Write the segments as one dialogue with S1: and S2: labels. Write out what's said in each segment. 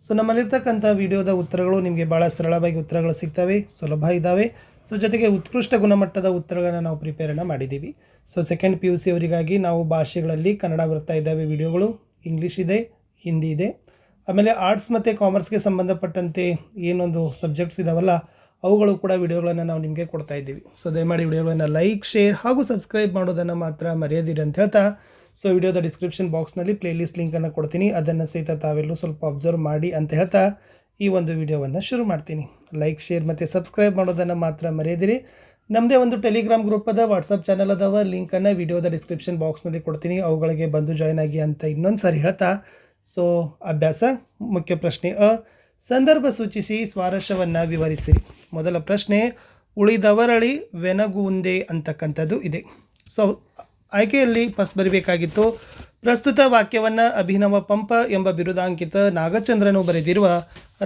S1: So ನಮ್ಮಲ್ಲಿರ್ತಕ್ಕಂಥ ವಿಡಿಯೋದ ಉತ್ತರಗಳು ನಿಮಗೆ ಭಾಳ ಸರಳವಾಗಿ ಉತ್ತರಗಳು ಸಿಗ್ತವೆ, ಸುಲಭ ಇದ್ದಾವೆ. ಸೊ ಜೊತೆಗೆ ಉತ್ಕೃಷ್ಟ ಗುಣಮಟ್ಟದ ಉತ್ತರಗಳನ್ನು ನಾವು ಪ್ರಿಪೇರನ್ನು ಮಾಡಿದ್ದೀವಿ. ಸೊ ಸೆಕೆಂಡ್ PUC ಅವರಿಗಾಗಿ ನಾವು ಭಾಷೆಗಳಲ್ಲಿ ಕನ್ನಡ ಬರ್ತಾ ಇದ್ದಾವೆ ವಿಡಿಯೋಗಳು, ಇಂಗ್ಲೀಷ್ ಇದೆ, ಹಿಂದಿ ಇದೆ. ಆಮೇಲೆ ಆರ್ಟ್ಸ್ ಮತ್ತು ಕಾಮರ್ಸ್ಗೆ ಸಂಬಂಧಪಟ್ಟಂತೆ ಏನೊಂದು ಸಬ್ಜೆಕ್ಟ್ಸ್ ಇದಾವಲ್ಲ ಅವುಗಳು ಕೂಡ ವಿಡಿಯೋಗಳನ್ನು ನಾವು ನಿಮಗೆ ಕೊಡ್ತಾ ಇದ್ದೀವಿ. ಸೊ ದಯಮಾಡಿ ವಿಡಿಯೋಗಳನ್ನು ಲೈಕ್, ಶೇರ್ ಹಾಗೂ ಸಬ್ಸ್ಕ್ರೈಬ್ ಮಾಡೋದನ್ನು ಮಾತ್ರ ಮರೆಯದಿರಿ ಅಂತ ಹೇಳ್ತಾ, ಸೊ ವಿಡಿಯೋದ ಡಿಸ್ಕ್ರಿಪ್ಷನ್ ಬಾಕ್ಸ್ನಲ್ಲಿ ಪ್ಲೇಲಿಸ್ಟ್ ಲಿಂಕನ್ನು ಕೊಡ್ತೀನಿ, ಅದನ್ನು ಸಹಿತ ತಾವೆಲ್ಲರೂ ಸ್ವಲ್ಪ ಅಬ್ಸರ್ವ್ ಮಾಡಿ ಅಂತ ಹೇಳ್ತಾ ಈ ಒಂದು ವಿಡಿಯೋವನ್ನು ಶುರು ಮಾಡ್ತೀನಿ. ಲೈಕ್, ಶೇರ್ ಮತ್ತು ಸಬ್ಸ್ಕ್ರೈಬ್ ಮಾಡೋದನ್ನು ಮಾತ್ರ ಮರೆಯದಿರಿ. ನಮ್ಮದೇ ಒಂದು ಟೆಲಿಗ್ರಾಮ್ ಗ್ರೂಪ್ ಅದ, ವಾಟ್ಸಪ್ ಚಾನಲ್ ಅದಾವ, ಲಿಂಕನ್ನು ವಿಡಿಯೋದ ಡಿಸ್ಕ್ರಿಪ್ಷನ್ ಬಾಕ್ಸ್ನಲ್ಲಿ ಕೊಡ್ತೀನಿ, ಅವುಗಳಿಗೆ ಬಂದು ಜಾಯ್ನ್ ಆಗಿ ಅಂತ ಇನ್ನೊಂದು ಸಾರಿ ಹೇಳ್ತಾ, ಸೊ ಅಭ್ಯಾಸ ಮುಖ್ಯ ಪ್ರಶ್ನೆ ಸಂದರ್ಭ ಸೂಚಿಸಿ ಸ್ವಾರಸ್ಯವನ್ನು ವಿವರಿಸಿರಿ. ಮೊದಲ ಪ್ರಶ್ನೆ, ಉಳಿದವರಳಿ ವೆನಗುಂದೆ ಅಂತಕ್ಕಂಥದ್ದು ಇದೆ. ಸೊ ಆಯ್ಕೆಯಲ್ಲಿ ಫಸ್ಟ್ ಬರಬೇಕಾಗಿತ್ತು, ಪ್ರಸ್ತುತ ವಾಕ್ಯವನ್ನು ಅಭಿನವ ಪಂಪ ಎಂಬ ಬಿರುದಾಂಕಿತ ನಾಗಚಂದ್ರನು ಬರೆದಿರುವ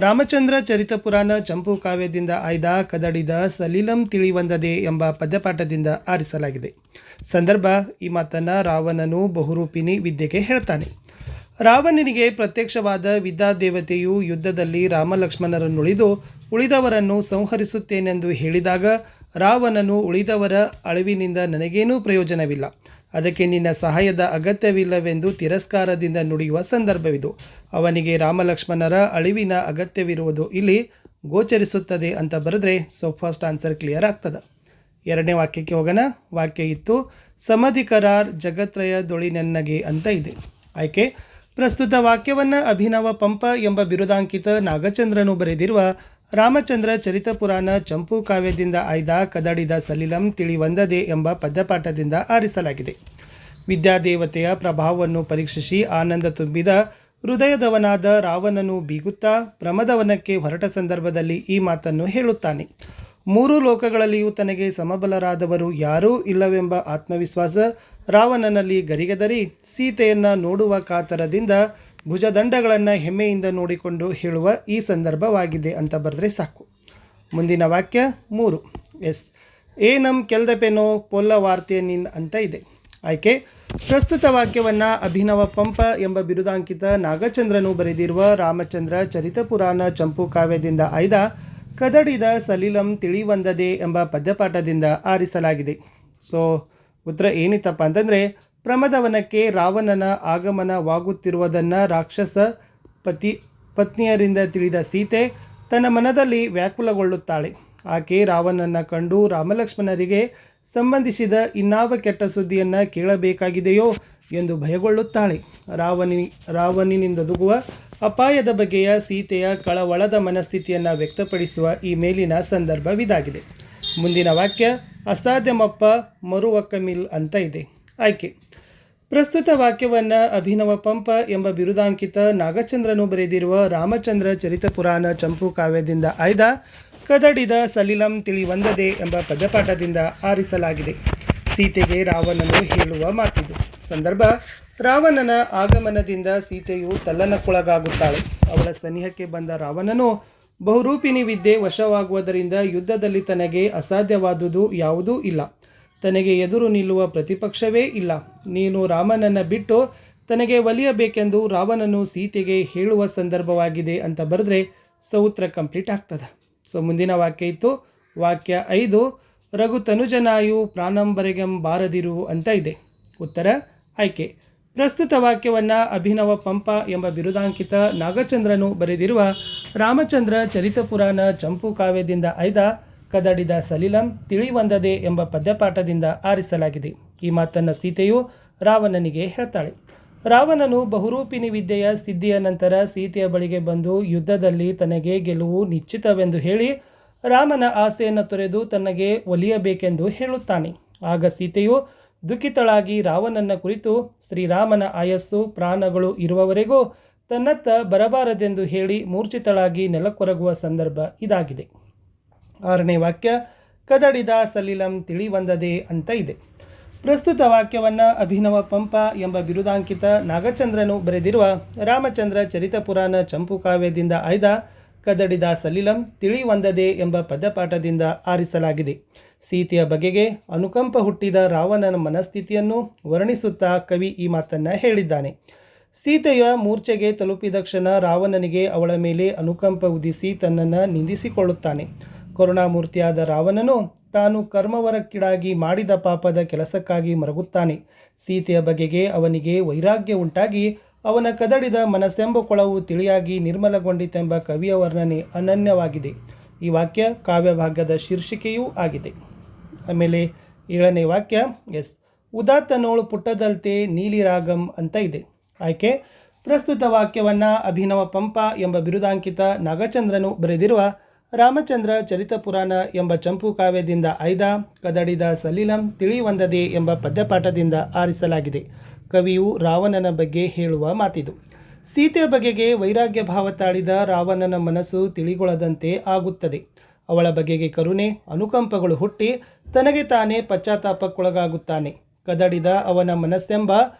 S1: ರಾಮಚಂದ್ರ ಚರಿತ ಪುರಾಣ ಚಂಪು ಕಾವ್ಯದಿಂದ ಆಯ್ದ ಕದಡಿದ ಸಲಿಲಂ ತಿಳಿವಂದದೆ ಎಂಬ ಪದ್ಯಪಾಠದಿಂದ ಆರಿಸಲಾಗಿದೆ. ಸಂದರ್ಭ, ಈ ಮಾತನ್ನು ರಾವಣನು ಬಹುರೂಪಿಣಿ ವಿದ್ಯೆಗೆ ಹೇಳ್ತಾನೆ. ರಾವಣನಿಗೆ ಪ್ರತ್ಯಕ್ಷವಾದ ವಿದ್ಯಾದೇವತೆಯು ಯುದ್ಧದಲ್ಲಿ ರಾಮಲಕ್ಷ್ಮಣರನ್ನುಳಿದು ಉಳಿದವರನ್ನು ಸಂಹರಿಸುತ್ತೇನೆಂದು ಹೇಳಿದಾಗ ರಾವಣನು ಉಳಿದವರ ಅಳಿವಿನಿಂದ ನನಗೇನೂ ಪ್ರಯೋಜನವಿಲ್ಲ, ಅದಕ್ಕೆ ನಿನ್ನ ಸಹಾಯದ ಅಗತ್ಯವಿಲ್ಲವೆಂದು ತಿರಸ್ಕಾರದಿಂದ ನುಡಿಯುವ ಸಂದರ್ಭವಿದು. ಅವನಿಗೆ ರಾಮಲಕ್ಷ್ಮಣರ ಅಳಿವಿನ ಅಗತ್ಯವಿರುವುದು ಇಲ್ಲಿ ಗೋಚರಿಸುತ್ತದೆ ಅಂತ ಬರೆದ್ರೆ ಸೊ ಫಸ್ಟ್ ಆನ್ಸರ್ ಕ್ಲಿಯರ್ ಆಗ್ತದೆ. ಎರಡನೇ ವಾಕ್ಯಕ್ಕೆ ಹೋಗೋಣ. ವಾಕ್ಯ ಇತ್ತು, ಸಮಧಿಕರಾರ್ ಜಗತ್ರಯದೊಳಿನೆನ್ನಗೆ ಅಂತ ಇದೆ. ಆಯ್ಕೆ, ಪ್ರಸ್ತುತ ವಾಕ್ಯವನ್ನು ಅಭಿನವ ಪಂಪ ಎಂಬ ಬಿರುದಾಂಕಿತ ನಾಗಚಂದ್ರನು ಬರೆದಿರುವ ರಾಮಚಂದ್ರ ಚರಿತ ಪುರಾಣ ಚಂಪು ಕಾವ್ಯದಿಂದ ಆಯ್ದ ಕದಡಿದ ಸಲಿಲಂ ತಿಳಿವಂದದೆ ಎಂಬ ಪದ್ಯಪಾಠದಿಂದ ಆರಿಸಲಾಗಿದೆ. ವಿದ್ಯಾದೇವತೆಯ ಪ್ರಭಾವವನ್ನು ಪರೀಕ್ಷಿಸಿ ಆನಂದ ತುಂಬಿದ ಹೃದಯದವನಾದ ರಾವಣನು ಬೀಗುತ್ತಾ ಪ್ರಮದವನಕ್ಕೆ ಹೊರಟ ಸಂದರ್ಭದಲ್ಲಿ ಈ ಮಾತನ್ನು ಹೇಳುತ್ತಾನೆ. ಮೂರು ಲೋಕಗಳಲ್ಲಿಯೂ ತನಗೆ ಸಮಬಲರಾದವರು ಯಾರೂ ಇಲ್ಲವೆಂಬ ಆತ್ಮವಿಶ್ವಾಸ ರಾವಣನಲ್ಲಿ ಗರಿಗೆದರಿ ಸೀತೆಯನ್ನು ನೋಡುವ ಕಾತರದಿಂದ ಭುಜದಂಡಗಳನ್ನು ಹೆಮ್ಮೆಯಿಂದ ನೋಡಿಕೊಂಡು ಹೇಳುವ ಈ ಸಂದರ್ಭವಾಗಿದೆ ಅಂತ ಬರೆದ್ರೆ ಸಾಕು. ಮುಂದಿನ ವಾಕ್ಯ 3, ಎಸ್ ಏನಂ ಕೆಲ್ದಪೆನೋ ಪೊಲ್ಲ ವಾರ್ತೆ ನಿನ್ ಅಂತ ಇದೆ. ಆಯ್ಕೆ, ಪ್ರಸ್ತುತ ವಾಕ್ಯವನ್ನು ಅಭಿನವ ಪಂಪ ಎಂಬ ಬಿರುದಾಂಕಿತ ನಾಗಚಂದ್ರನು ಬರೆದಿರುವ ರಾಮಚಂದ್ರ ಚರಿತ ಪುರಾಣ ಚಂಪು ಕಾವ್ಯದಿಂದ ಆಯ್ದ ಕದಡಿದ ಸಲಿಲಂ ತಿಳಿವಂದದೆ ಎಂಬ ಪದ್ಯಪಾಠದಿಂದ ಆರಿಸಲಾಗಿದೆ. ಸೊ ಉತ್ತರ ಏನಿತ್ತಪ್ಪ ಅಂತಂದರೆ, ಪ್ರಮದವನಕ್ಕೆ ರಾವಣನ ಆಗಮನವಾಗುತ್ತಿರುವುದನ್ನು ರಾಕ್ಷಸ ಪತ್ನಿಯರಿಂದ ತಿಳಿದ ಸೀತೆ ತನ್ನ ಮನದಲ್ಲಿ ವ್ಯಾಕುಲಗೊಳ್ಳುತ್ತಾಳೆ. ಆಕೆ ರಾವಣನ ಕಂಡು ರಾಮಲಕ್ಷ್ಮಣರಿಗೆ ಸಂಬಂಧಿಸಿದ ಇನ್ನಾವ ಕೆಟ್ಟ ಸುದ್ದಿಯನ್ನು ಕೇಳಬೇಕಾಗಿದೆಯೋ ಎಂದು ಭಯಗೊಳ್ಳುತ್ತಾಳೆ. ರಾವಣನಿಂದೊದಗುವ ಅಪಾಯದ ಬಗೆಯ ಸೀತೆಯ ಕಳವಳದ ಮನಸ್ಥಿತಿಯನ್ನು ವ್ಯಕ್ತಪಡಿಸುವ ಈ ಮೇಲಿನ ಸಂದರ್ಭವಿದಾಗಿದೆ. ಮುಂದಿನ ವಾಕ್ಯ, ಅಸಾಧ್ಯವಪ್ಪ ಮರುವಕ್ಕಮಿಲ್ ಅಂತ ಇದೆ. ಆಯ್ಕೆ, ಪ್ರಸ್ತುತ ವಾಕ್ಯವನ್ನು ಅಭಿನವ ಪಂಪ ಎಂಬ ಬಿರುದಾಂಕಿತ ನಾಗಚಂದ್ರನು ಬರೆದಿರುವ ರಾಮಚಂದ್ರ ಚರಿತ ಪುರಾಣ ಚಂಪು ಕಾವ್ಯದಿಂದ ಆಯ್ದ ಕದಡಿದ ಸಲಿಲಂ ತಿಳಿವಂದದೆ ಎಂಬ ಪದ್ಯಪಾಠದಿಂದ ಆರಿಸಲಾಗಿದೆ. ಸೀತೆಗೆ ರಾವಣನು ಹೇಳುವ ಮಾತಿದು. ಸಂದರ್ಭ, ರಾವಣನ ಆಗಮನದಿಂದ ಸೀತೆಯು ತಲ್ಲಣಕ್ಕೊಳಗಾಗುತ್ತಾಳೆ. ಅವಳ ಸನಿಹಕ್ಕೆ ಬಂದ ರಾವಣನು ಬಹುರೂಪಿಣಿ ವಿದ್ಯೆ ವಶವಾಗುವುದರಿಂದ ಯುದ್ಧದಲ್ಲಿ ತನಗೆ ಅಸಾಧ್ಯವಾದುದು ಯಾವುದೂ ಇಲ್ಲ, ತನಗೆ ಎದುರು ನಿಲ್ಲುವ ಪ್ರತಿಪಕ್ಷವೇ ಇಲ್ಲ, ನೀನು ರಾಮನನ್ನು ಬಿಟ್ಟು ತನಗೆ ಒಲಿಯಬೇಕೆಂದು ರಾವಣನು ಸೀತೆಗೆ ಹೇಳುವ ಸಂದರ್ಭವಾಗಿದೆ ಅಂತ ಬರೆದ್ರೆ ಉತ್ತರ ಕಂಪ್ಲೀಟ್ ಆಗ್ತದೆ. ಸೊ ಮುಂದಿನ ವಾಕ್ಯ ಇತ್ತು, ವಾಕ್ಯ 5, ರಘುತನುಜನಾಯು ಪ್ರಾಣಂಬರೆಗಂ ಬಾರದಿರು ಅಂತ ಇದೆ. ಉತ್ತರ ಆಯ್ಕೆ, ಪ್ರಸ್ತುತ ವಾಕ್ಯವನ್ನು ಅಭಿನವ ಪಂಪ ಎಂಬ ಬಿರುದಾಂಕಿತ ನಾಗಚಂದ್ರನು ಬರೆದಿರುವ ರಾಮಚಂದ್ರ ಚರಿತ ಪುರಾಣ ಚಂಪು ಕಾವ್ಯದಿಂದ ಆಯ್ದ ಕದಡಿದ ಸಲಿಲಂ ತಿಳಿವಂದದೆ ಎಂಬ ಪದ್ಯಪಾಠದಿಂದ ಆರಿಸಲಾಗಿದೆ. ಈ ಮಾತನ್ನು ಸೀತೆಯು ರಾವಣನಿಗೆ ಹೇಳ್ತಾಳೆ. ರಾವಣನು ಬಹುರೂಪಿಣಿ ವಿದ್ಯೆಯ ಸಿದ್ಧಿಯ ನಂತರ ಸೀತೆಯ ಬಳಿಗೆ ಬಂದು ಯುದ್ಧದಲ್ಲಿ ತನಗೆ ಗೆಲುವು ನಿಶ್ಚಿತವೆಂದು ಹೇಳಿ ರಾಮನ ಆಸೆಯನ್ನು ತೊರೆದು ತನಗೆ ಒಲಿಯಬೇಕೆಂದು ಹೇಳುತ್ತಾನೆ. ಆಗ ಸೀತೆಯು ದುಃಖಿತಳಾಗಿ ರಾವಣನ ಕುರಿತು ಶ್ರೀರಾಮನ ಆಯಸ್ಸು ಪ್ರಾಣಗಳು ಇರುವವರೆಗೂ ತನ್ನತ್ತ ಬರಬಾರದೆಂದು ಹೇಳಿ ಮೂರ್ಛಿತಳಾಗಿ ನೆಲಕ್ಕೊರಗುವ ಸಂದರ್ಭ ಇದಾಗಿದೆ. 6ನೇ ವಾಕ್ಯ, ಕದಡಿದ ಸಲಿಲಂ ತಿಳಿವಂದದೆ ಅಂತ ಇದೆ. ಪ್ರಸ್ತುತ ವಾಕ್ಯವನ್ನು ಅಭಿನವ ಪಂಪ ಎಂಬ ಬಿರುದಾಂಕಿತ ನಾಗಚಂದ್ರನು ಬರೆದಿರುವ ರಾಮಚಂದ್ರ ಚರಿತ ಪುರಾಣ ಚಂಪು ಕಾವ್ಯದಿಂದ ಆಯ್ದ ಕದಡಿದ ಸಲಿಲಂ ತಿಳಿವಂದದೆ ಎಂಬ ಪದ್ಯಪಾಠದಿಂದ ಆರಿಸಲಾಗಿದೆ. ಸೀತೆಯ ಬಗೆಗೆ ಅನುಕಂಪ ಹುಟ್ಟಿದ ರಾವಣನ ಮನಸ್ಥಿತಿಯನ್ನು ವರ್ಣಿಸುತ್ತಾ ಕವಿ ಈ ಮಾತನ್ನು ಹೇಳಿದ್ದಾನೆ. ಸೀತೆಯ ಮೂರ್ಛೆಗೆ ತಲುಪಿದ ಕ್ಷಣ ರಾವಣನಿಗೆ ಅವಳ ಮೇಲೆ ಅನುಕಂಪ ಉದಿಸಿ ತನ್ನನ್ನು ನಿಂದಿಸಿಕೊಳ್ಳುತ್ತಾನೆ. ಕರುಣಾಮೂರ್ತಿಯಾದ ರಾವಣನು ತಾನು ಕರ್ಮವರಕ್ಕೀಡಾಗಿ ಮಾಡಿದ ಪಾಪದ ಕೆಲಸಕ್ಕಾಗಿ ಮರಗುತ್ತಾನೆ. ಸೀತೆಯ ಬಗೆಗೆ ಅವನಿಗೆ ವೈರಾಗ್ಯ ಉಂಟಾಗಿ ಅವನ ಕದಡಿದ ಮನಸ್ಸೆಂಬ ಕೊಳವು ತಿಳಿಯಾಗಿ ನಿರ್ಮಲಗೊಂಡಿತೆಂಬ ಕವಿಯ ವರ್ಣನೆ ಅನನ್ಯವಾಗಿದೆ. ಈ ವಾಕ್ಯ ಕಾವ್ಯಭಾಗದ ಶೀರ್ಷಿಕೆಯೂ ಆಗಿದೆ. ಆಮೇಲೆ 7ನೇ ವಾಕ್ಯ, ಉದಾತ್ತನೋಳು ಪುಟ್ಟದಲ್ತೆ ನೀಲಿರಾಗಂ ಅಂತ ಇದೆ. ಆಯ್ಕೆ: ಪ್ರಸ್ತುತ ವಾಕ್ಯವನ್ನು ಅಭಿನವ ಪಂಪ ಎಂಬ ಬಿರುದಾಂಕಿತ ನಾಗಚಂದ್ರನು ಬರೆದಿರುವ ರಾಮಚಂದ್ರ ಚರಿತಪುರಾಣ ಎಂಬ ಚಂಪು ಕಾವ್ಯದಿಂದ ಆಯ್ದ ಕದಡಿದ ಸಲಿಲಂ ತಿಳಿವಂದದೆ ಎಂಬ ಪದ್ಯಪಾಠದಿಂದ ಆರಿಸಲಾಗಿದೆ. ಕವಿಯು ರಾವಣನ ಬಗ್ಗೆ ಹೇಳುವ ಮಾತಿದು. ಸೀತೆಯ ಬಗೆಗೆ ವೈರಾಗ್ಯ ಭಾವ ತಾಳಿದ ರಾವಣನ ಮನಸ್ಸು ತಿಳಿಗೊಳ್ಳದಂತೆ ಆಗುತ್ತದೆ. ಅವಳ ಬಗೆಗೆ ಕರುಣೆ ಅನುಕಂಪಗಳು ಹುಟ್ಟಿ ತನಗೆ ತಾನೇ ಪಶ್ಚಾತ್ತಾಪಕ್ಕೊಳಗಾಗುತ್ತಾನೆ. ಕದಡಿದ ಅವನ ಮನಸ್ಸೆಂಬ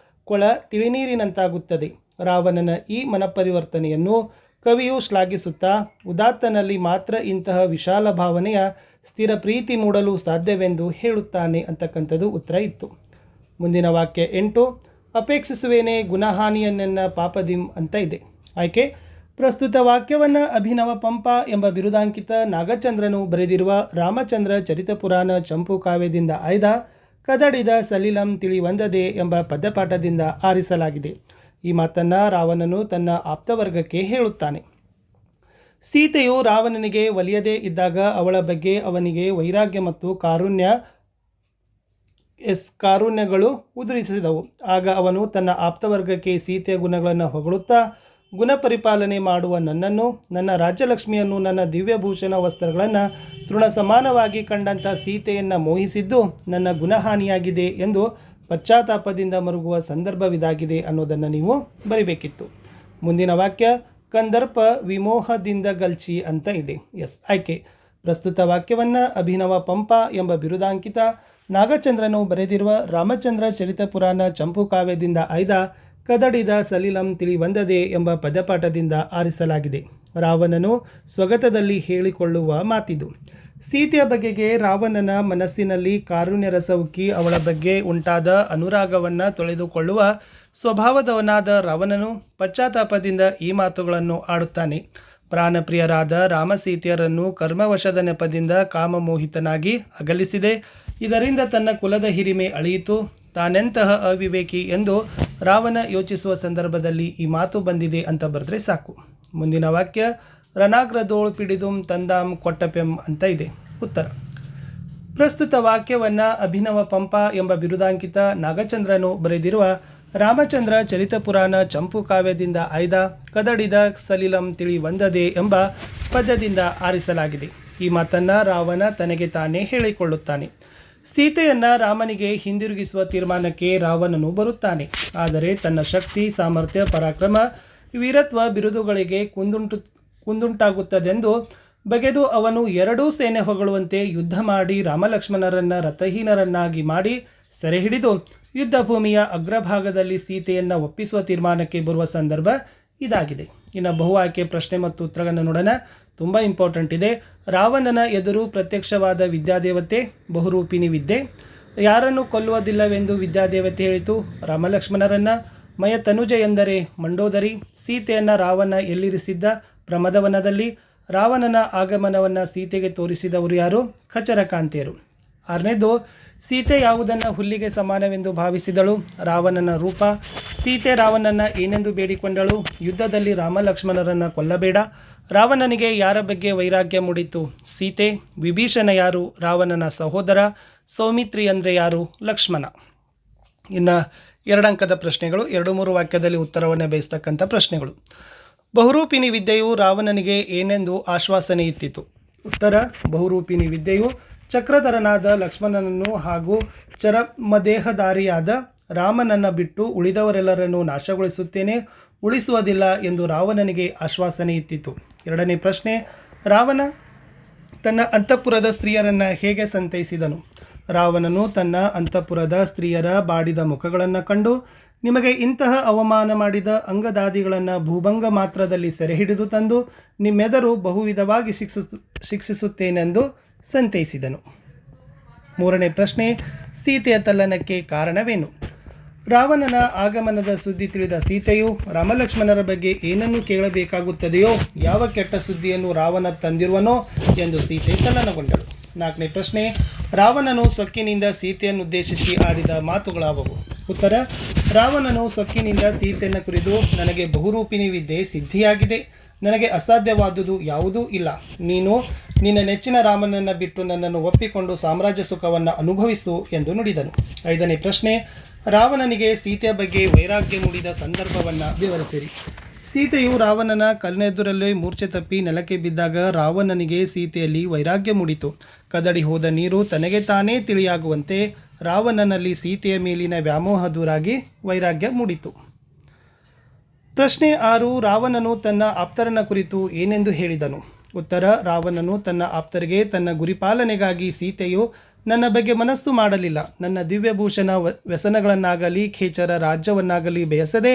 S1: ಕೊಳ ತಿಳಿನೀರಿನಂತಾಗುತ್ತದೆ. ರಾವಣನ ಈ ಮನಪರಿವರ್ತನೆಯನ್ನು ಕವಿಯು ಶ್ಲಾಘಿಸುತ್ತಾ ಉದಾತ್ತನಲ್ಲಿ ಮಾತ್ರ ಇಂತಹ ವಿಶಾಲ ಭಾವನೆಯ ಸ್ಥಿರ ಪ್ರೀತಿ ಮೂಡಲು ಸಾಧ್ಯವೆಂದು ಹೇಳುತ್ತಾನೆ ಅಂತಕ್ಕಂಥದ್ದು ಉತ್ತರ ಇತ್ತು. ಮುಂದಿನ ವಾಕ್ಯ 8, ಅಪೇಕ್ಷಿಸುವೇನೆ ಗುಣಹಾನಿಯನ್ನೆನ್ನ ಪಾಪದಿಂ ಅಂತ ಇದೆ. ಆಯ್ಕೆ: ಪ್ರಸ್ತುತ ವಾಕ್ಯವನ್ನು ಅಭಿನವ ಪಂಪ ಎಂಬ ಬಿರುದಾಂಕಿತ ನಾಗಚಂದ್ರನು ಬರೆದಿರುವ ರಾಮಚಂದ್ರ ಚರಿತಪುರಾಣ ಚಂಪು ಕಾವ್ಯದಿಂದ ಆಯ್ದ ಕದಡಿದ ಸಲಿಲಂ ತಿಳಿವಂದದೆ ಎಂಬ ಪದ್ಯಪಾಠದಿಂದ ಆರಿಸಲಾಗಿದೆ. ಈ ಮಾತನ್ನು ರಾವಣನು ತನ್ನ ಆಪ್ತವರ್ಗಕ್ಕೆ ಹೇಳುತ್ತಾನೆ. ಸೀತೆಯು ರಾವಣನಿಗೆ ಒಲಿಯದೇ ಇದ್ದಾಗ ಅವಳ ಬಗ್ಗೆ ಅವನಿಗೆ ವೈರಾಗ್ಯ ಮತ್ತು ಕಾರುಣ್ಯಗಳು ಉದುರಿಸಿದವು. ಆಗ ಅವನು ತನ್ನ ಆಪ್ತವರ್ಗಕ್ಕೆ ಸೀತೆಯ ಗುಣಗಳನ್ನು ಹೊಗಳುತ್ತಾ, ಗುಣಪರಿಪಾಲನೆ ಮಾಡುವ ನನ್ನನ್ನು, ನನ್ನ ರಾಜ್ಯಲಕ್ಷ್ಮಿಯನ್ನು, ನನ್ನ ದಿವ್ಯಭೂಷಣ ವಸ್ತ್ರಗಳನ್ನು ತೃಣ ಸಮಾನವಾಗಿ ಕಂಡಂಥ ಸೀತೆಯನ್ನು ಮೋಹಿಸಿದ್ದು ನನ್ನ ಗುಣಹಾನಿಯಾಗಿದೆ ಎಂದು ಪಶ್ಚಾತ್ತಾಪದಿಂದ ಮರುಗುವ ಸಂದರ್ಭವಿದಾಗಿದೆ ಅನ್ನೋದನ್ನು ನೀವು ಬರಿಬೇಕಿತ್ತು. ಮುಂದಿನ ವಾಕ್ಯ, ಕಂದರ್ಪ ವಿಮೋಹದಿಂದ ಗಲ್ಚಿ ಅಂತ ಇದೆ. ಆಯ್ಕೆ: ಪ್ರಸ್ತುತ ವಾಕ್ಯವನ್ನು ಅಭಿನವ ಪಂಪ ಎಂಬ ಬಿರುದಾಂಕಿತ ನಾಗಚಂದ್ರನು ಬರೆದಿರುವ ರಾಮಚಂದ್ರ ಚರಿತಪುರಾಣ ಚಂಪು ಕಾವ್ಯದಿಂದ ಆಯ್ದ ಕದಡಿದ ಸಲಿಲಂ ತಿಳಿವಂದದೆ ಎಂಬ ಪದ್ಯಪಾಠದಿಂದ ಆರಿಸಲಾಗಿದೆ. ರಾವಣನು ಸ್ವಗತದಲ್ಲಿ ಹೇಳಿಕೊಳ್ಳುವ ಮಾತಿದು. ಸೀತೆಯ ಬಗೆಗೆ ರಾವಣನ ಮನಸ್ಸಿನಲ್ಲಿ ಕಾರುಣ್ಯರಸ ಉಕ್ಕಿ ಅವಳ ಬಗ್ಗೆ ಉಂಟಾದ ಅನುರಾಗವನ್ನು ತೊಳೆದುಕೊಳ್ಳುವ ಸ್ವಭಾವದವನಾದ ರಾವಣನು ಪಶ್ಚಾತ್ತಾಪದಿಂದ ಈ ಮಾತುಗಳನ್ನು ಆಡುತ್ತಾನೆ. ಪ್ರಾಣಪ್ರಿಯರಾದ ರಾಮಸೀತೆಯರನ್ನು ಕರ್ಮವಶದ ನೆಪದಿಂದ ಕಾಮಮೋಹಿತನಾಗಿ ಅಗಲಿಸಿದೆ. ಇದರಿಂದ ತನ್ನ ಕುಲದ ಹಿರಿಮೆ ಅಳಿಯಿತು. ತಾನೆಂತಹ ಅವಿವೇಕಿ ಎಂದು ರಾವಣ ಯೋಚಿಸುವ ಸಂದರ್ಭದಲ್ಲಿ ಈ ಮಾತು ಬಂದಿದೆ ಅಂತ ಬರೆದ್ರೆ ಸಾಕು. ಮುಂದಿನ ವಾಕ್ಯ, ರಣಾಗ್ರದೋಳ್ ಪಿಡಿದುಂ ತಂದಾಂ ಕೊಟ್ಟಪೆಂ ಅಂತ ಇದೆ. ಉತ್ತರ: ಪ್ರಸ್ತುತ ವಾಕ್ಯವನ್ನು ಅಭಿನವ ಪಂಪ ಎಂಬ ಬಿರುದಾಂಕಿತ ನಾಗಚಂದ್ರನು ಬರೆದಿರುವ ರಾಮಚಂದ್ರ ಚರಿತಪುರಾಣ ಚಂಪು ಕಾವ್ಯದಿಂದ ಆಯ್ದ ಕದಡಿದ ಸಲಿಲಂ ತಿಳಿವಂದದೆ ಎಂಬ ಪದ್ಯದಿಂದ ಆರಿಸಲಾಗಿದೆ. ಈ ಮಾತನ್ನು ರಾವಣ ತನಗೆ ತಾನೇ ಹೇಳಿಕೊಳ್ಳುತ್ತಾನೆ. ಸೀತೆಯನ್ನು ರಾಮನಿಗೆ ಹಿಂದಿರುಗಿಸುವ ತೀರ್ಮಾನಕ್ಕೆ ರಾವಣನು ಬರುತ್ತಾನೆ. ಆದರೆ ತನ್ನ ಶಕ್ತಿ, ಸಾಮರ್ಥ್ಯ, ಪರಾಕ್ರಮ, ವೀರತ್ವ ಬಿರುದುಗಳಿಗೆ ಕುಂದುಂಟಾಗುತ್ತದೆಂದು ಬಗೆದು ಅವನು ಎರಡೂ ಸೇನೆ ಹೊಗಳುವಂತೆ ಯುದ್ಧ ಮಾಡಿ ರಾಮಲಕ್ಷ್ಮಣರನ್ನು ರಥಹೀನರನ್ನಾಗಿ ಮಾಡಿ ಸೆರೆ ಹಿಡಿದು ಯುದ್ಧ ಭೂಮಿಯ ಅಗ್ರಭಾಗದಲ್ಲಿ ಸೀತೆಯನ್ನು ಒಪ್ಪಿಸುವ ತೀರ್ಮಾನಕ್ಕೆ ಬರುವ ಸಂದರ್ಭ ಇದಾಗಿದೆ. ಇನ್ನು ಬಹು ಆಯ್ಕೆ ಪ್ರಶ್ನೆ ಮತ್ತು ಉತ್ತರಗಳನ್ನು ನೋಡೋಣ. ತುಂಬ ಇಂಪಾರ್ಟೆಂಟ್ ಇದೆ. ರಾವಣನ ಎದುರು ಪ್ರತ್ಯಕ್ಷವಾದ ವಿದ್ಯಾದೇವತೆ ಬಹುರೂಪಿಣಿ ವಿದ್ಯೆ. ಯಾರನ್ನು ಕೊಲ್ಲುವುದಿಲ್ಲವೆಂದು ವಿದ್ಯಾದೇವತೆ ಹೇಳಿತು? ರಾಮಲಕ್ಷ್ಮಣರನ್ನು. ಮಯ ತನುಜ ಎಂದರೆ ಮಂಡೋದರಿ. ಸೀತೆಯನ್ನು ರಾವಣ ಎಲ್ಲಿರಿಸಿದ್ದ? ಪ್ರಮದವನದಲ್ಲಿ. ರಾವಣನ ಆಗಮನವನ್ನು ಸೀತೆಗೆ ತೋರಿಸಿದವರು ಯಾರು? ಖಚರಕಾಂತೆಯರು. 6ನೇದು, ಸೀತೆ ಯಾವುದನ್ನು ಹುಲ್ಲಿಗೆ ಸಮಾನವೆಂದು ಭಾವಿಸಿದಳು? ರಾವಣನ ರೂಪ. ಸೀತೆ ರಾವಣನ ಏನೆಂದು ಬೇಡಿಕೊಂಡಳು? ಯುದ್ಧದಲ್ಲಿ ರಾಮಲಕ್ಷ್ಮಣರನ್ನು ಕೊಲ್ಲಬೇಡ. ರಾವಣನಿಗೆ ಯಾರ ಬಗ್ಗೆ ವೈರಾಗ್ಯ ಮೂಡಿತು? ಸೀತೆ. ವಿಭೀಷಣ ಯಾರು? ರಾವಣನ ಸಹೋದರ. ಸೌಮಿತ್ರಿ ಅಂದರೆ ಯಾರು? ಲಕ್ಷ್ಮಣ. ಇನ್ನು 2 ಅಂಕದ ಪ್ರಶ್ನೆಗಳು, 2-3 ವಾಕ್ಯದಲ್ಲಿ ಉತ್ತರವನ್ನು ಬೇಯಿಸ್ತಕ್ಕಂಥ ಪ್ರಶ್ನೆಗಳು. ಬಹುರೂಪಿಣಿ ವಿದ್ಯೆಯು ರಾವಣನಿಗೆ ಏನೆಂದು ಆಶ್ವಾಸನೆ ಇತ್ತಿತು? ಉತ್ತರ: ಬಹುರೂಪಿಣಿ ವಿದ್ಯೆಯು ಚಕ್ರಧರನಾದ ಲಕ್ಷ್ಮಣನನ್ನು ಹಾಗೂ ಚರಮದೇಹಧಾರಿಯಾದ ರಾಮನನ್ನು ಬಿಟ್ಟು ಉಳಿದವರೆಲ್ಲರನ್ನು ನಾಶಗೊಳಿಸುತ್ತೇನೆ, ಉಳಿಸುವುದಿಲ್ಲ ಎಂದು ರಾವಣನಿಗೆ ಆಶ್ವಾಸನೆ ಇತ್ತಿತು. 2ನೇ ಪ್ರಶ್ನೆ, ರಾವಣ ತನ್ನ ಅಂತಃಪುರದ ಸ್ತ್ರೀಯರನ್ನು ಹೇಗೆ ಸಂತೈಸಿದನು? ರಾವಣನು ತನ್ನ ಅಂತಃಪುರದ ಸ್ತ್ರೀಯರ ಬಾಡಿದ ಮುಖಗಳನ್ನು ಕಂಡು, ನಿಮಗೆ ಇಂತಹ ಅವಮಾನ ಮಾಡಿದ ಅಂಗದಾದಿಗಳನ್ನು ಭೂಭಂಗ ಮಾತ್ರದಲ್ಲಿ ಸೆರೆ ಹಿಡಿದು ತಂದು ನಿಮ್ಮೆದರು ಬಹುವಿಧವಾಗಿ ಶಿಕ್ಷಿಸುತ್ತೇನೆಂದು ಸಂತೈಸಿದನು. 3ನೇ ಪ್ರಶ್ನೆ, ಸೀತೆಯ ತಲ್ಲಣಕ್ಕೆ ಕಾರಣವೇನು? ರಾವಣನ ಆಗಮನದ ಸುದ್ದಿ ತಿಳಿದ ಸೀತೆಯು ರಾಮಲಕ್ಷ್ಮಣರ ಬಗ್ಗೆ ಏನನ್ನು ಕೇಳಬೇಕಾಗುತ್ತದೆಯೋ, ಯಾವ ಕೆಟ್ಟ ಸುದ್ದಿಯನ್ನು ರಾವಣ ತಂದಿರುವನೋ ಎಂದು ಸೀತೆ ತಲ್ಲಣಗೊಂಡಳು. 4ನೇ ಪ್ರಶ್ನೆ, ರಾವಣನು ಸೊಕ್ಕಿನಿಂದ ಸೀತೆಯನ್ನು ಉದ್ದೇಶಿಸಿ ಆಡಿದ ಮಾತುಗಳಾವವು? ಉತ್ತರ, ರಾವಣನು ಸೊಕ್ಕಿನಿಂದ ಸೀತೆಯನ್ನು ಕುರಿತು, ನನಗೆ ಬಹುರೂಪಿಣಿ ವಿದ್ಯೆ ಸಿದ್ಧಿಯಾಗಿದೆ, ನನಗೆ ಅಸಾಧ್ಯವಾದುದು ಯಾವುದೂ ಇಲ್ಲ, ನೀನು ನಿನ್ನ ನೆಚ್ಚಿನ ರಾಮನನ್ನು ಬಿಟ್ಟು ನನ್ನನ್ನು ಒಪ್ಪಿಕೊಂಡು ಸಾಮ್ರಾಜ್ಯ ಸುಖವನ್ನು ಅನುಭವಿಸು ಎಂದು ನುಡಿದನು. 5ನೇ ಪ್ರಶ್ನೆ, ರಾವಣನಿಗೆ ಸೀತೆಯ ಬಗ್ಗೆ ವೈರಾಗ್ಯ ಮೂಡಿದ ಸಂದರ್ಭವನ್ನು ವಿವರಿಸಿರಿ. ಸೀತೆಯು ರಾವಣನ ಕಲ್ಲಿನೆದುರಲ್ಲೇ ಮೂರ್ಛೆ ತಪ್ಪಿ ನೆಲಕ್ಕೆ ಬಿದ್ದಾಗ ರಾವಣನಿಗೆ ಸೀತೆಯಲ್ಲಿ ವೈರಾಗ್ಯ ಮೂಡಿತು. ಕದಡಿ ಹೋದ ನೀರು ತನಗೆ ತಾನೇ ತಿಳಿಯಾಗುವಂತೆ ರಾವಣನಲ್ಲಿ ಸೀತೆಯ ಮೇಲಿನ ವ್ಯಾಮೋಹ ದೂರಾಗಿ ವೈರಾಗ್ಯ ಮೂಡಿತು. ಪ್ರಶ್ನೆ 6, ರಾವಣನು ತನ್ನ ಆಪ್ತರನ ಕುರಿತು ಏನೆಂದು ಹೇಳಿದನು? ಉತ್ತರ, ರಾವಣನು ತನ್ನ ಆಪ್ತರಿಗೆ ತನ್ನ ಗುರಿಪಾಲನೆಗಾಗಿ ಸೀತೆಯು ನನ್ನ ಬಗ್ಗೆ ಮನಸ್ಸು ಮಾಡಲಿಲ್ಲ, ನನ್ನ ದಿವ್ಯಭೂಷಣ ವ್ಯಸನಗಳನ್ನಾಗಲಿ ಖೇಚರ ರಾಜ್ಯವನ್ನಾಗಲಿ ಬಯಸದೆ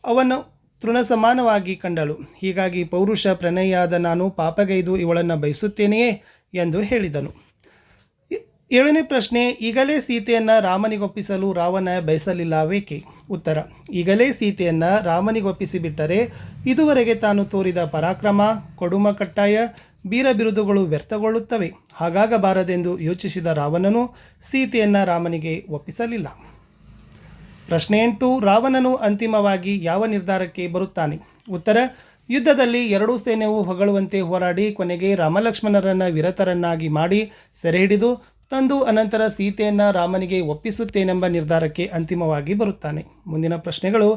S1: ಅವನ್ನು ತೃಣಸಮಾನವಾಗಿ ಕಂಡಳು. ಹೀಗಾಗಿ ಪೌರುಷ ಪ್ರಣಯಿಯಾದ ನಾನು ಪಾಪಗೈದು ಇವಳನ್ನು ಬಯಸುತ್ತೇನೆಯೇ ಎಂದು ಹೇಳಿದನು. 7ನೇ ಪ್ರಶ್ನೆ, ಈಗಲೇ ಸೀತೆಯನ್ನು ರಾಮನಿಗೊಪ್ಪಿಸಲು ರಾವಣ ಬಯಸಲಿಲ್ಲವೇಕೆ? ಉತ್ತರ, ಈಗಲೇ ಸೀತೆಯನ್ನು ರಾಮನಿಗೊಪ್ಪಿಸಿಬಿಟ್ಟರೆ ಇದುವರೆಗೆ ತಾನು ತೋರಿದ ಪರಾಕ್ರಮ, ಕೊಡುಮ ಕಟ್ಟಾಯ, ಬೀರ ಬಿರುದುಗಳು ವ್ಯರ್ಥಗೊಳ್ಳುತ್ತವೆ. ಹಾಗಾಗಬಾರದೆಂದು ಯೋಚಿಸಿದ ರಾವಣನು ಸೀತೆಯನ್ನು ರಾಮನಿಗೆ ಒಪ್ಪಿಸಲಿಲ್ಲ. ಪ್ರಶ್ನೆ 8, ರಾವಣನು ಅಂತಿಮವಾಗಿ ಯಾವ ನಿರ್ಧಾರಕ್ಕೆ ಬರುತ್ತಾನೆ? ಉತ್ತರ, ಯುದ್ಧದಲ್ಲಿ ಎರಡೂ ಸೇನೆಯು ಹೊಗಳುವಂತೆ ಹೋರಾಡಿ ಕೊನೆಗೆ ರಾಮಲಕ್ಷ್ಮಣರನ್ನು ವಿರತರನ್ನಾಗಿ ಮಾಡಿ ಸೆರೆ ಹಿಡಿದು ತಂದು ಅನಂತರ ಸೀತೆಯನ್ನು ರಾಮನಿಗೆ ಒಪ್ಪಿಸುತ್ತೇನೆಂಬ ನಿರ್ಧಾರಕ್ಕೆ ಅಂತಿಮವಾಗಿ ಬರುತ್ತಾನೆ. ಮುಂದಿನ ಪ್ರಶ್ನೆಗಳು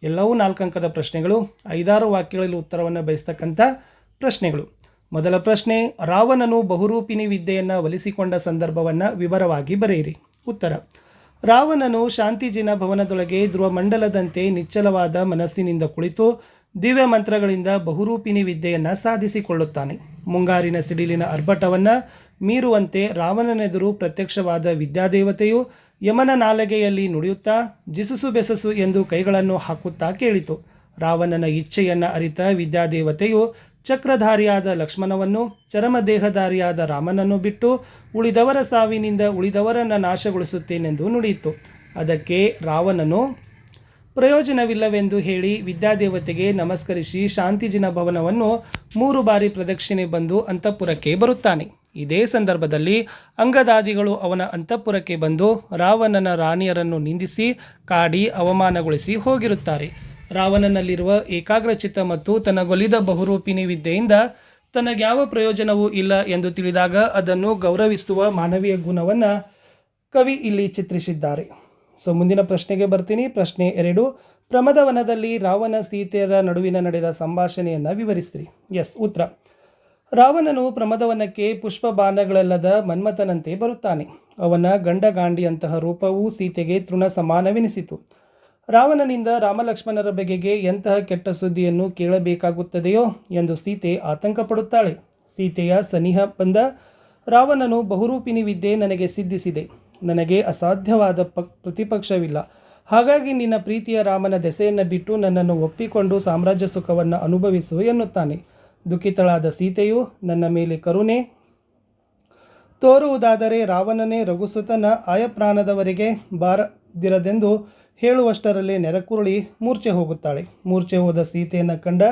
S1: ಎಲ್ಲವೂ 4 ಅಂಕದ ಪ್ರಶ್ನೆಗಳು, 5-6 ವಾಕ್ಯಗಳಲ್ಲಿ ಉತ್ತರವನ್ನು ಬಯಸ್ತಕ್ಕಂಥ ಪ್ರಶ್ನೆಗಳು. ಮೊದಲ ಪ್ರಶ್ನೆ, ರಾವಣನು ಬಹುರೂಪಿಣಿ ವಿದ್ಯೆಯನ್ನು ಒಲಿಸಿಕೊಂಡ ಸಂದರ್ಭವನ್ನು ವಿವರವಾಗಿ ಬರೆಯಿರಿ. ಉತ್ತರ, ರಾವಣನು ಶಾಂತಿಜಿನ ಭವನದೊಳಗೆ ಧ್ರುವಮಂಡಲದಂತೆ ನಿಚ್ಚಲವಾದ ಮನಸ್ಸಿನಿಂದ ಕುಳಿತು ದಿವ್ಯ ಮಂತ್ರಗಳಿಂದ ಬಹುರೂಪಿಣಿ ವಿದ್ಯೆಯನ್ನು ಸಾಧಿಸಿಕೊಳ್ಳುತ್ತಾನೆ. ಮುಂಗಾರಿನ ಸಿಡಿಲಿನ ಅರ್ಭಟವನ್ನು ಮೀರುವಂತೆ ರಾವಣನೆದುರು ಪ್ರತ್ಯಕ್ಷವಾದ ವಿದ್ಯಾದೇವತೆಯು ಯಮನ ನಾಲಗೆಯಲ್ಲಿ ನುಡಿಯುತ್ತಾ ಜಿಸುಸು ಬೆಸಸು ಎಂದು ಕೈಗಳನ್ನು ಹಾಕುತ್ತಾ ಕೇಳಿತು. ರಾವಣನ ಇಚ್ಛೆಯನ್ನು ಅರಿತ ವಿದ್ಯಾದೇವತೆಯು ಚಕ್ರಧಾರಿಯಾದ ಲಕ್ಷ್ಮಣವನ್ನು, ಚರಮದೇಹಧಾರಿಯಾದ ರಾಮನನ್ನು ಬಿಟ್ಟು ಉಳಿದವರ ಸಾವಿನಿಂದ ಉಳಿದವರನ್ನು ನಾಶಗೊಳಿಸುತ್ತೇನೆಂದು ನುಡಿಯಿತು. ಅದಕ್ಕೆ ರಾವಣನು ಪ್ರಯೋಜನವಿಲ್ಲವೆಂದು ಹೇಳಿ ವಿದ್ಯಾದೇವತೆಗೆ ನಮಸ್ಕರಿಸಿ ಶಾಂತಿಜಿನ ಭವನವನ್ನು 3 ಬಾರಿ ಪ್ರದಕ್ಷಿಣೆ ಬಂದು ಅಂತಃಪುರಕ್ಕೆ ಬರುತ್ತಾನೆ. ಇದೇ ಸಂದರ್ಭದಲ್ಲಿ ಅಂಗದಾದಿಗಳು ಅವನ ಅಂತಃಪುರಕ್ಕೆ ಬಂದು ರಾವಣನ ರಾಣಿಯರನ್ನು ನಿಂದಿಸಿ ಕಾಡಿ ಅವಮಾನಗೊಳಿಸಿ ಹೋಗಿರುತ್ತಾರೆ. ರಾವಣನಲ್ಲಿರುವ ಏಕಾಗ್ರಚಿತ್ತ ಮತ್ತು ತನಗೊಲಿದ ಬಹುರೂಪಿಣಿ ವಿದ್ಯೆಯಿಂದ ತನಗ್ಯಾವ ಪ್ರಯೋಜನವೂ ಇಲ್ಲ ಎಂದು ತಿಳಿದಾಗ ಅದನ್ನು ಗೌರವಿಸುವ ಮಾನವೀಯ ಗುಣವನ್ನು ಕವಿ ಇಲ್ಲಿ ಚಿತ್ರಿಸಿದ್ದಾರೆ. ಮುಂದಿನ ಪ್ರಶ್ನೆಗೆ ಬರ್ತೀನಿ. ಪ್ರಶ್ನೆ 2, ಪ್ರಮದವನದಲ್ಲಿ ರಾವಣ ಸೀತೆಯರ ನಡುವಿನ ನಡೆದ ಸಂಭಾಷಣೆಯನ್ನು ವಿವರಿಸಿರಿ. ಉತ್ತರ, ರಾವಣನು ಪ್ರಮದವನಕ್ಕೆ ಪುಷ್ಪ ಬಾಣಗಳೆಲ್ಲದ ಮನ್ಮಥನಂತೆ ಬರುತ್ತಾನೆ. ಅವನ ಗಂಡಗಾಂಡಿಯಂತಹ ರೂಪವು ಸೀತೆಗೆ ತೃಣ ಸಮಾನವೆನಿಸಿತು. ರಾವಣನಿಂದ ರಾಮಲಕ್ಷ್ಮಣರ ಬಗೆಗೆ ಎಂತಹ ಕೆಟ್ಟ ಸುದ್ದಿಯನ್ನು ಕೇಳಬೇಕಾಗುತ್ತದೆಯೋ ಎಂದು ಸೀತೆ ಆತಂಕಪಡುತ್ತಾಳೆ. ಸೀತೆಯ ಸನಿಹ ಬಂದ ರಾವಣನು ಬಹುರೂಪಿಣಿ ವಿದ್ಯೆ ನನಗೆ ಸಿದ್ಧಿಸಿದೆ, ನನಗೆ ಅಸಾಧ್ಯವಾದ ಪ್ರತಿಪಕ್ಷವಿಲ್ಲ, ಹಾಗಾಗಿ ನಿನ್ನ ಪ್ರೀತಿಯ ರಾಮನ ದೆಸೆಯನ್ನು ಬಿಟ್ಟು ನನ್ನನ್ನು ಒಪ್ಪಿಕೊಂಡು ಸಾಮ್ರಾಜ್ಯ ಸುಖವನ್ನು ಅನುಭವಿಸು ಎನ್ನುತ್ತಾನೆ. ದುಃಖಿತಳಾದ ಸೀತೆಯು ನನ್ನ ಮೇಲೆ ಕರುಣೆ ತೋರುವುದಾದರೆ ರಾವಣನೇ ರಘುಸುತನ ಆಯಪ್ರಾಣದವರೆಗೆ ಬಾರದಿರದೆಂದು ಹೇಳುವಷ್ಟರಲ್ಲೇ ನೆರಕುರುಳಿ ಮೂರ್ಛೆ ಹೋಗುತ್ತಾಳೆ. ಮೂರ್ಛೆ ಹೋದ ಸೀತೆಯನ್ನು ಕಂಡ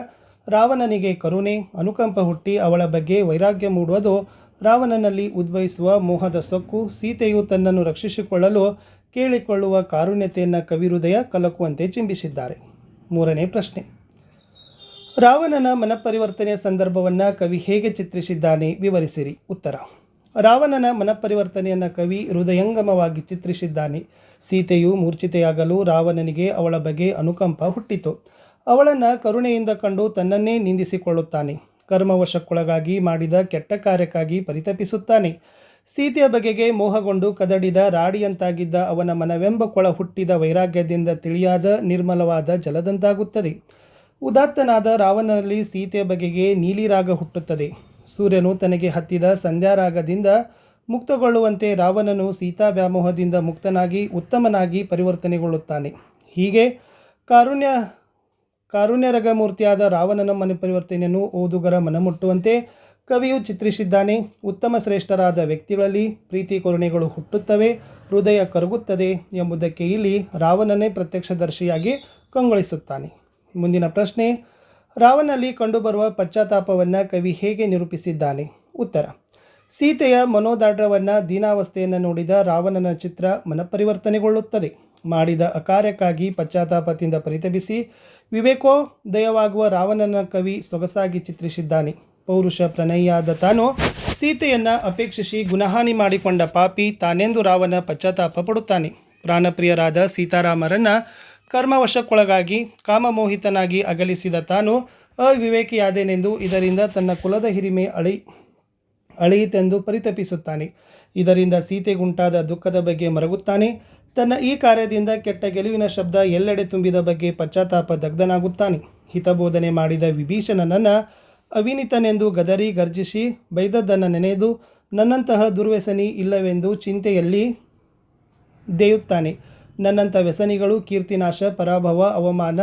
S1: ರಾವಣನಿಗೆ ಕರುಣೆ, ಅನುಕಂಪ ಹುಟ್ಟಿ ಅವಳ ಬಗ್ಗೆ ವೈರಾಗ್ಯ ಮೂಡುವುದು ರಾವಣನಲ್ಲಿ ಉದ್ಭವಿಸುವ ಮೋಹದ ಸೊಕ್ಕು ಸೀತೆಯು ತನ್ನನ್ನು ರಕ್ಷಿಸಿಕೊಳ್ಳಲು ಕೇಳಿಕೊಳ್ಳುವ ಕಾರುಣ್ಯತೆಯನ್ನು ಕವಿಹೃದಯ ಕಲಕುವಂತೆ ಚಿಂಬಿಸಿದ್ದಾರೆ. 3ನೇ ಪ್ರಶ್ನೆ, ರಾವಣನ ಮನಪರಿವರ್ತನೆಯ ಸಂದರ್ಭವನ್ನು ಕವಿ ಹೇಗೆ ಚಿತ್ರಿಸಿದ್ದಾನೆ ವಿವರಿಸಿರಿ. ಉತ್ತರ, ರಾವಣನ ಮನಪರಿವರ್ತನೆಯನ್ನು ಕವಿ ಹೃದಯಂಗಮವಾಗಿ ಚಿತ್ರಿಸಿದ್ದಾನೆ. ಸೀತೆಯು ಮೂರ್ಛಿತೆಯಾಗಲು ರಾವಣನಿಗೆ ಅವಳ ಬಗ್ಗೆ ಅನುಕಂಪ ಹುಟ್ಟಿತು. ಅವಳನ್ನು ಕರುಣೆಯಿಂದ ಕಂಡು ತನ್ನನ್ನೇ ನಿಂದಿಸಿಕೊಳ್ಳುತ್ತಾನೆ. ಕರ್ಮವಶಕ್ಕೊಳಗಾಗಿ ಮಾಡಿದ ಕೆಟ್ಟ ಕಾರ್ಯಕ್ಕಾಗಿ ಪರಿತಪಿಸುತ್ತಾನೆ. ಸೀತೆಯ ಬಗೆಗೆ ಮೋಹಗೊಂಡು ಕದಡಿದ ರಾಡಿಯಂತಾಗಿದ್ದ ಅವನ ಮನವೆಂಬ ಕೊಳ ಹುಟ್ಟಿದ ವೈರಾಗ್ಯದಿಂದ ತಿಳಿಯಾದ ನಿರ್ಮಲವಾದ ಜಲದಂತಾಗುತ್ತದೆ. ಉದಾತ್ತನಾದ ರಾವಣನಲ್ಲಿ ಸೀತೆಯ ಬಗೆಗೆ ನೀಲಿರಾಗ ಹುಟ್ಟುತ್ತದೆ. ಸೂರ್ಯನು ತನಗೆ ಹತ್ತಿದ ಸಂಧ್ಯಾರಾಗದಿಂದ ಮುಕ್ತಗೊಳ್ಳುವಂತೆ ರಾವಣನು ಸೀತಾ ವ್ಯಾಮೋಹದಿಂದ ಮುಕ್ತನಾಗಿ ಉತ್ತಮನಾಗಿ ಪರಿವರ್ತನೆಗೊಳ್ಳುತ್ತಾನೆ. ಹೀಗೆ ಕಾರುಣ್ಯರಗಮೂರ್ತಿಯಾದ ರಾವಣನ ಮನಪರಿವರ್ತನೆಯನ್ನು ಓದುಗರ ಮನಮುಟ್ಟುವಂತೆ ಕವಿಯು ಚಿತ್ರಿಸಿದ್ದಾನೆ. ಉತ್ತಮ ಶ್ರೇಷ್ಠರಾದ ವ್ಯಕ್ತಿಗಳಲ್ಲಿ ಪ್ರೀತಿ ಕರುಣೆಗಳು ಹುಟ್ಟುತ್ತವೆ, ಹೃದಯ ಕರಗುತ್ತದೆ ಎಂಬುದಕ್ಕೆ ಇಲ್ಲಿ ರಾವಣನೇ ಪ್ರತ್ಯಕ್ಷದರ್ಶಿಯಾಗಿ ಕಂಗೊಳಿಸುತ್ತಾನೆ. ಮುಂದಿನ ಪ್ರಶ್ನೆ, ರಾವಣನಲ್ಲಿ ಕಂಡುಬರುವ ಪಶ್ಚಾತ್ತಾಪವನ್ನು ಕವಿ ಹೇಗೆ ನಿರೂಪಿಸಿದ್ದಾನೆ? ಉತ್ತರ, ಸೀತೆಯ ಮನೋದಾಢ್ರ್ಯವನ್ನು, ದೀನಾವಸ್ಥೆಯನ್ನು ನೋಡಿದ ರಾವಣನ ಚಿತ್ರ ಮನಪರಿವರ್ತನೆಗೊಳ್ಳುತ್ತದೆ. ಮಾಡಿದ ಅಕಾರ್ಯಕ್ಕಾಗಿ ಪಶ್ಚಾತ್ತಾಪದಿಂದ ಪರಿತಪಿಸಿ ವಿವೇಕೋದಯವಾಗುವ ರಾವಣನ ಕವಿ ಸೊಗಸಾಗಿ ಚಿತ್ರಿಸಿದ್ದಾನೆ. ಪೌರುಷ ಪ್ರಣಯಿಯಾದ ತಾನು ಸೀತೆಯನ್ನು ಅಪೇಕ್ಷಿಸಿ ಗುಣಹಾನಿ ಮಾಡಿಕೊಂಡ ಪಾಪಿ ತಾನೆಂದು ರಾವಣ ಪಶ್ಚಾತ್ತಾಪ ಪಡುತ್ತಾನೆ. ಪ್ರಾಣಪ್ರಿಯರಾದ ಸೀತಾರಾಮರನ್ನು ಕರ್ಮವಶಕ್ಕೊಳಗಾಗಿ ಕಾಮಮೋಹಿತನಾಗಿ ಅಗಲಿಸಿದ ತಾನು ಅವಿವೇಕಿಯಾದೆನೆಂದು, ಇದರಿಂದ ತನ್ನ ಕುಲದ ಹಿರಿಮೆ ಅಳಿಯಿತೆಂದು ಪರಿತಪಿಸುತ್ತಾನೆ. ಇದರಿಂದ ಸೀತೆಗುಂಟಾದ ದುಃಖದ ಬಗ್ಗೆ ಮರಗುತ್ತಾನೆ. ತನ್ನ ಈ ಕಾರ್ಯದಿಂದ ಕೆಟ್ಟ ಗೆಲುವಿನ ಶಬ್ದ ಎಲ್ಲೆಡೆ ತುಂಬಿದ ಬಗ್ಗೆ ಪಶ್ಚಾತ್ತಾಪ ದಗ್ಧನಾಗುತ್ತಾನೆ. ಹಿತಬೋಧನೆ ಮಾಡಿದ ವಿಭೀಷಣನನ್ನು ಅವಿನೀತನೆಂದು ಗದರಿ ಗರ್ಜಿಸಿ ಬೈದದ್ದನ್ನು ನೆನೆದು ನನ್ನಂತಹ ದುರ್ವ್ಯಸನಿ ಇಲ್ಲವೆಂದು ಚಿಂತೆಯಲ್ಲಿ ದೇಯುತ್ತಾನೆ. ನನ್ನಂಥ ವ್ಯಸನಿಗಳು ಕೀರ್ತಿನಾಶ, ಪರಾಭವ, ಅವಮಾನ,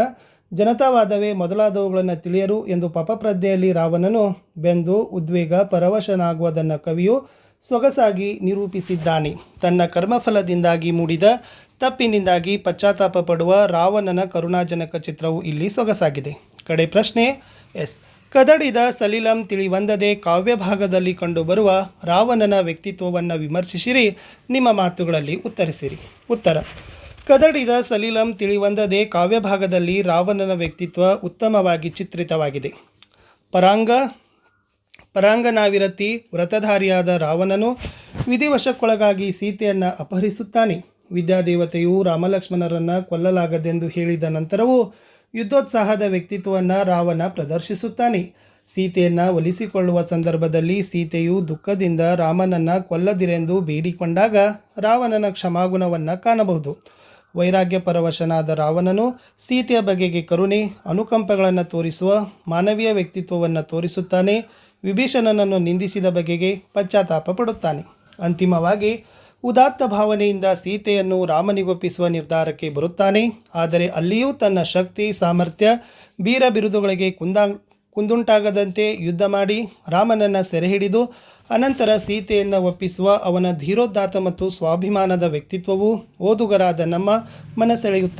S1: ಜನತಾವಾದವೇ ಮೊದಲಾದವುಗಳನ್ನು ತಿಳಿಯರು ಎಂದು ಪಾಪಪ್ರಜ್ಞೆಯಲ್ಲಿ ರಾವಣನು ಬೆಂದು ಉದ್ವೇಗ ಪರವಶನಾಗುವುದನ್ನು ಕವಿಯು ಸೊಗಸಾಗಿ ನಿರೂಪಿಸಿದ್ದಾನೆ. ತನ್ನ ಕರ್ಮಫಲದಿಂದಾಗಿ ಮೂಡಿದ ತಪ್ಪಿನಿಂದಾಗಿ ಪಶ್ಚಾತ್ತಾಪ ಪಡುವ ರಾವಣನ ಕರುಣಾಜನಕ ಚಿತ್ರವು ಇಲ್ಲಿ ಸೊಗಸಾಗಿದೆ. ಕಡೆ ಪ್ರಶ್ನೆ, ಕದಡಿದ ಸಲಿಲಂ ತಿಳಿವಂದದೆ ಕಾವ್ಯಭಾಗದಲ್ಲಿ ಕಂಡುಬರುವ ರಾವಣನ ವ್ಯಕ್ತಿತ್ವವನ್ನು ವಿಮರ್ಶಿಸಿರಿ, ನಿಮ್ಮ ಮಾತುಗಳಲ್ಲಿ ಉತ್ತರಿಸಿರಿ. ಉತ್ತರ, ಕದಡಿದ ಸಲಿಲಂ ತಿಳಿವಂದದೆ ಕಾವ್ಯಭಾಗದಲ್ಲಿ ರಾವಣನ ವ್ಯಕ್ತಿತ್ವ ಉತ್ತಮವಾಗಿ ಚಿತ್ರಿತವಾಗಿದೆ. ಪರಾಂಗನಾವಿರತಿ ವ್ರತಧಾರಿಯಾದ ರಾವಣನು ವಿಧಿವಶಕ್ಕೊಳಗಾಗಿ ಸೀತೆಯನ್ನು ಅಪಹರಿಸುತ್ತಾನೆ. ವಿದ್ಯಾದೇವತೆಯು ರಾಮಲಕ್ಷ್ಮಣರನ್ನು ಕೊಲ್ಲಲಾಗದೆಂದು ಹೇಳಿದ ನಂತರವೂ ಯುದ್ಧೋತ್ಸಾಹದ ವ್ಯಕ್ತಿತ್ವವನ್ನು ರಾವಣ ಪ್ರದರ್ಶಿಸುತ್ತಾನೆ. ಸೀತೆಯನ್ನು ಒಲಿಸಿಕೊಳ್ಳುವ ಸಂದರ್ಭದಲ್ಲಿ ಸೀತೆಯು ದುಃಖದಿಂದ ರಾಮನನ್ನು ಕೊಲ್ಲದಿರೆಂದು ಬೇಡಿಕೊಂಡಾಗ ರಾವಣನ ಕ್ಷಮಾಗುಣವನ್ನು ಕಾಣಬಹುದು. ವೈರಾಗ್ಯ ಪರವಶನಾದ ರಾವಣನು ಸೀತೆಯ ಬಗೆಗೆ ಕರುಣೆ, ಅನುಕಂಪಗಳನ್ನು ತೋರಿಸುವ ಮಾನವೀಯ ವ್ಯಕ್ತಿತ್ವವನ್ನು ತೋರಿಸುತ್ತಾನೆ. ವಿಭೀಷಣನನ್ನು ನಿಂದಿಸಿದ ಬಗೆಗೆ ಪಶ್ಚಾತ್ತಾಪ ಪಡುತ್ತಾನೆ. ಅಂತಿಮವಾಗಿ ಉದಾತ್ತ ಭಾವನೆಯಿಂದ ಸೀತೆಯನ್ನು ರಾಮನಿಗೊಪ್ಪಿಸುವ ನಿರ್ಧಾರಕ್ಕೆ ಬರುತ್ತಾನೆ. ಆದರೆ ಅಲ್ಲಿಯೂ ತನ್ನ ಶಕ್ತಿ, ಸಾಮರ್ಥ್ಯ, ವೀರ ಬಿರುದುಗಳಿಗೆ ಕುಂದುಂಟಾಗದಂತೆ ಯುದ್ಧ ಮಾಡಿ ರಾಮನನ್ನು ಸೆರೆ ಹಿಡಿದು ಅನಂತರ ಸೀತೆಯನ್ನು ಒಪ್ಪಿಸುವ ಅವನ ಧೀರೋದಾತ್ತ ಮತ್ತು ಸ್ವಾಭಿಮಾನದ ವ್ಯಕ್ತಿತ್ವವು ಓದುಗರಾದ ನಮ್ಮ ಮನಸೆಳೆಯುತ್ತದೆ.